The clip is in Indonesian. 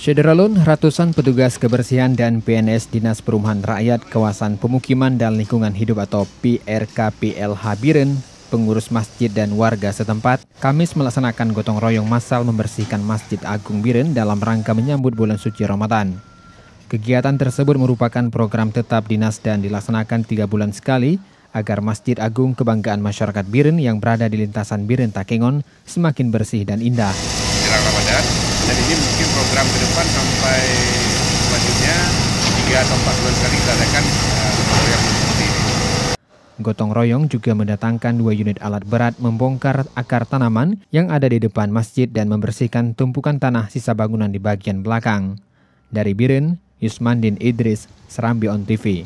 Syederalun, ratusan petugas kebersihan dan PNS Dinas Perumahan Rakyat Kawasan Pemukiman dan Lingkungan Hidup atau PRKPLH Biren, pengurus masjid dan warga setempat, Kamis melaksanakan gotong royong massal membersihkan Masjid Agung Biren dalam rangka menyambut bulan suci Ramadan. Kegiatan tersebut merupakan program tetap dinas dan dilaksanakan 3 bulan sekali agar Masjid Agung kebanggaan masyarakat Biren yang berada di lintasan Biren Takengon semakin bersih dan indah. Jelang Ramadan, dan ini mungkin program ke depan sampai selanjutnya 3 atau 4 bulan sekali kita adakan program seperti ini. Gotong royong juga mendatangkan 2 unit alat berat membongkar akar tanaman yang ada di depan masjid dan membersihkan tumpukan tanah sisa bangunan di bagian belakang. Dari Biren, Yusmandin Idris, Serambi On TV.